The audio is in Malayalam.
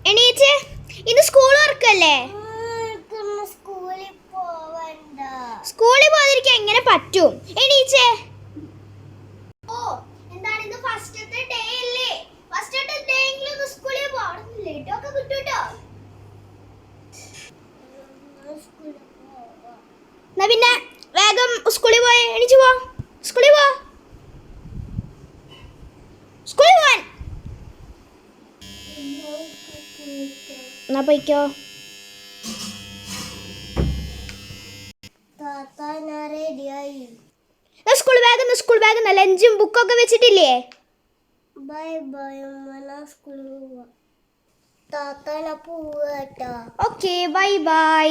എണീറ്റ്, ഇന്ന് സ്കൂൾ തുറക്കല്ലേ? സ്കൂളിൽ പോകാതിരിക്കാൻ എങ്ങനെ പറ്റും? എണീച്ചേ. ഓ, എന്താണ് ഇന്ന് ഫസ്റ്റത്തെ ഡേ അല്ലേ? ഫസ്റ്റത്തെ ഡേ എങ്കിലും സ്കൂളിൽ പോകണം. ലേറ്റ് ഒക്കെ കിട്ടൂട്ടോ. എന്നാ പിന്നെ വേഗം സ്കൂളിൽ പോയി എണീച്ചു പോ. സ്കൂളിൽ പോ. സ്കൂളിൽ പോവാൻ. എന്നാ പോയിക്കോ. സ്കൂൾ ബാഗ് ലഞ്ചും ബുക്കൊക്കെ വെച്ചിട്ടില്ലേ? Okay, bye by.